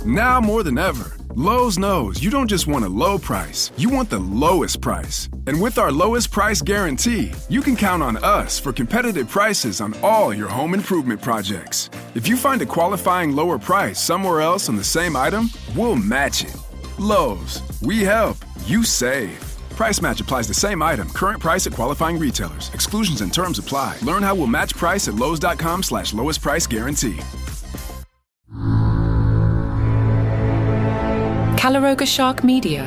Now more than ever, Lowe's knows you don't just want a low price, you want the lowest price. And with our lowest price guarantee, you can count on us for competitive prices on all your home improvement projects. If you find a qualifying lower price somewhere else on the same item, we'll match it. Lowe's, we help, you save. Price match applies the same item, current price at qualifying retailers. Exclusions and terms apply. Learn how we'll match price at lowes.com/lowest price guarantee. Caloroga Shark Media.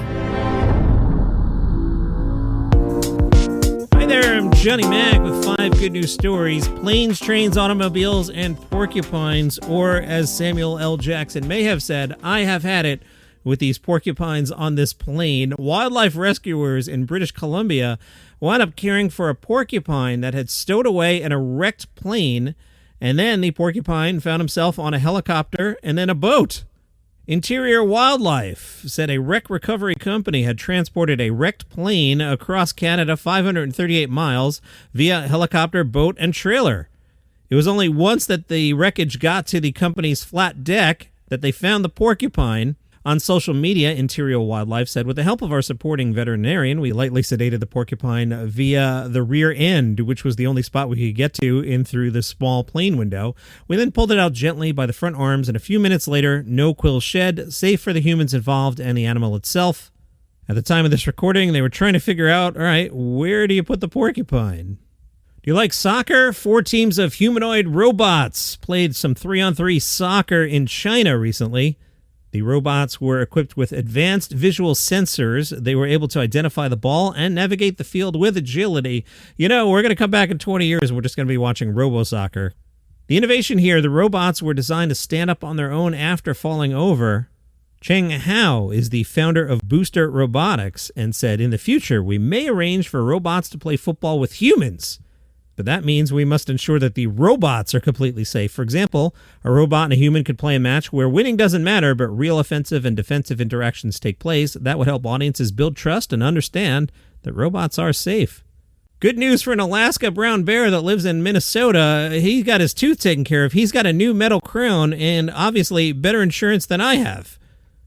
Hi there, I'm Johnny Mac with 5 good news stories. Planes, trains, automobiles, and porcupines. Or, as Samuel L. Jackson may have said, I have had it with these porcupines on this plane. Wildlife rescuers in British Columbia wound up caring for a porcupine that had stowed away in a wrecked plane, and then the porcupine found himself on a helicopter and then a boat. Interior Wildlife said a wreck recovery company had transported a wrecked plane across Canada 538 miles via helicopter, boat, and trailer. It was only once that the wreckage got to the company's flat deck that they found the porcupine. On social media, Interior Wildlife said, with the help of our supporting veterinarian, we lightly sedated the porcupine via the rear end, which was the only spot we could get to in through the small plane window. We then pulled it out gently by the front arms, and a few minutes later, no quill shed, safe for the humans involved and the animal itself. At the time of this recording, they were trying to figure out, all right, where do you put the porcupine? Do you like soccer? 4 teams of humanoid robots played some 3-on-3 soccer in China recently. The robots were equipped with advanced visual sensors. They were able to identify the ball and navigate the field with agility. You know, we're going to come back in 20 years and we're just going to be watching robo-soccer. The innovation here, the robots were designed to stand up on their own after falling over. Cheng Hao is the founder of Booster Robotics and said, in the future, we may arrange for robots to play football with humans. But that means we must ensure that the robots are completely safe. For example, a robot and a human could play a match where winning doesn't matter, but real offensive and defensive interactions take place. That would help audiences build trust and understand that robots are safe. Good news for an Alaska brown bear that lives in Minnesota. He got his tooth taken care of. He's got a new metal crown and obviously better insurance than I have.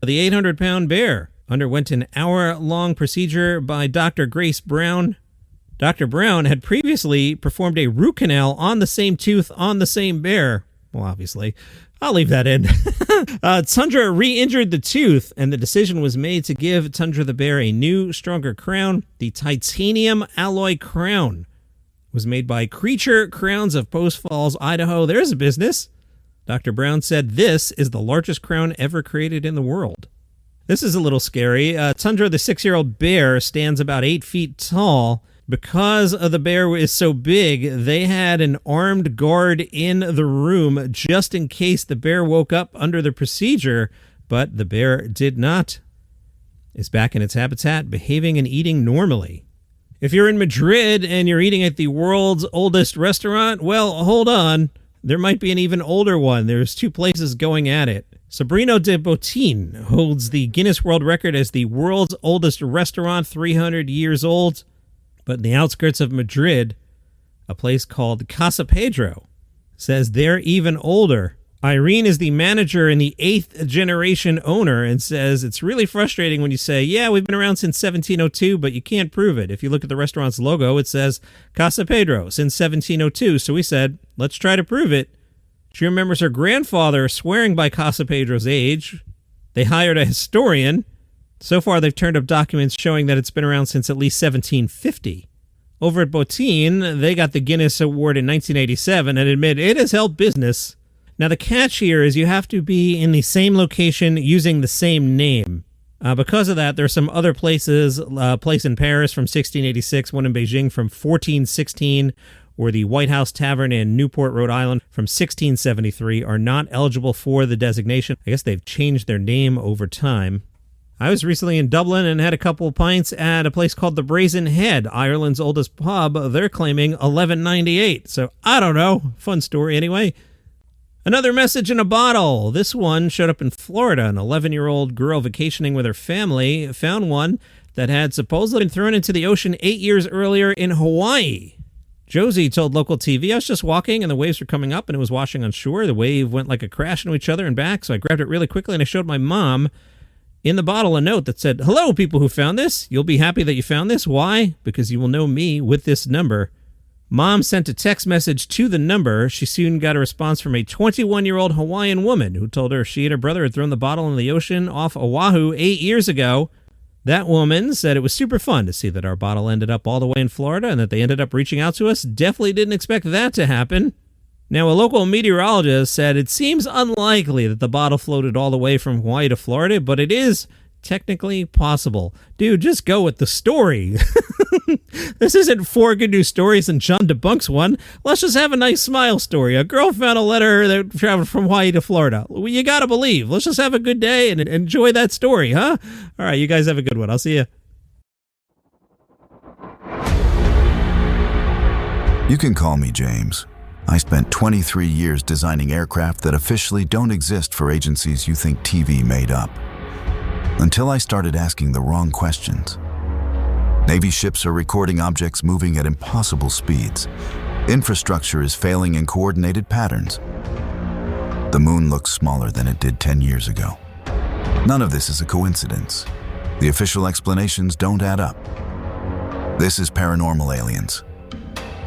The 800-pound bear underwent an hour-long procedure by Dr. Grace Brown. Dr. Brown had previously performed a root canal on the same tooth on the same bear. Well, obviously. I'll leave that in. Tundra re-injured the tooth, and the decision was made to give Tundra the bear a new, stronger crown. The titanium alloy crown was made by Creature Crowns of Post Falls, Idaho. There's a business. Dr. Brown said this is the largest crown ever created in the world. This is a little scary. Tundra, the 6-year-old bear, stands about 8 feet tall. Because the bear is so big, they had an armed guard in the room just in case the bear woke up under the procedure, but the bear did not. It's back in its habitat, behaving and eating normally. If you're in Madrid and you're eating at the world's oldest restaurant, well, hold on. There might be an even older one. There's 2 places going at it. Sobrino de Botín holds the Guinness World Record as the world's oldest restaurant, 300 years old. But in the outskirts of Madrid, a place called Casa Pedro says they're even older. Irene is the manager and the 8th generation owner and says it's really frustrating when you say, yeah, we've been around since 1702, but you can't prove it. If you look at the restaurant's logo, it says Casa Pedro since 1702. So we said, let's try to prove it. She remembers her grandfather swearing by Casa Pedro's age. They hired a historian. So far, they've turned up documents showing that it's been around since at least 1750. Over at Botín, they got the Guinness Award in 1987 and admit it has held business. Now, the catch here is you have to be in the same location using the same name. Because of that, there are some other places, a place in Paris from 1686, one in Beijing from 1416, or the White House Tavern in Newport, Rhode Island from 1673 are not eligible for the designation. I guess they've changed their name over time. I was recently in Dublin and had a couple of pints at a place called the Brazen Head, Ireland's oldest pub. They're claiming 1198. So I don't know. Fun story anyway. Another message in a bottle. This one showed up in Florida. An 11-year-old girl vacationing with her family found one that had supposedly been thrown into the ocean 8 years earlier in Hawaii. Josie told local TV, I was just walking and the waves were coming up and it was washing on shore. The wave went like a crash into each other and back, so I grabbed it really quickly and I showed my mom in the bottle a note that said, hello, people who found this. You'll be happy that you found this. Why? Because you will know me with this number. Mom sent a text message to the number. She soon got a response from a 21-year-old Hawaiian woman who told her she and her brother had thrown the bottle in the ocean off Oahu 8 years ago. That woman said it was super fun to see that our bottle ended up all the way in Florida and that they ended up reaching out to us. Definitely didn't expect that to happen. Now, a local meteorologist said it seems unlikely that the bottle floated all the way from Hawaii to Florida, but it is technically possible. Dude, just go with the story. This isn't 4 good news stories and John debunks one. Let's just have a nice smile story. A girl found a letter that traveled from Hawaii to Florida. Well, you gotta believe. Let's just have a good day and enjoy that story, huh? All right, you guys have a good one. I'll see you. You can call me James. I spent 23 years designing aircraft that officially don't exist for agencies you think TV made up. Until I started asking the wrong questions. Navy ships are recording objects moving at impossible speeds. Infrastructure is failing in coordinated patterns. The moon looks smaller than it did 10 years ago. None of this is a coincidence. The official explanations don't add up. This is Paranormal Aliens,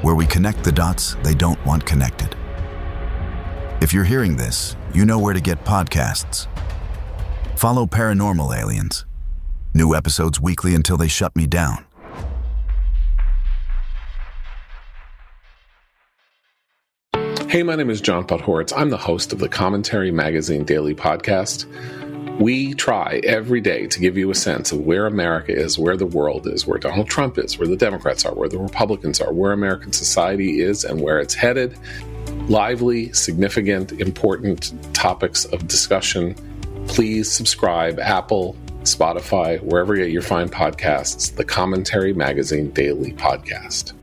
where we connect the dots they don't want connected. If you're hearing this, you know where to get podcasts. Follow Paranormal Aliens. New episodes weekly until they shut me down. Hey, my name is John Podhoretz. I'm the host of the Commentary Magazine Daily Podcast. We try every day to give you a sense of where America is, where the world is, where Donald Trump is, where the Democrats are, where the Republicans are, where American society is, and where it's headed. Lively, significant, important topics of discussion. Please subscribe, Apple, Spotify, wherever you find podcasts, the Commentary Magazine Daily Podcast.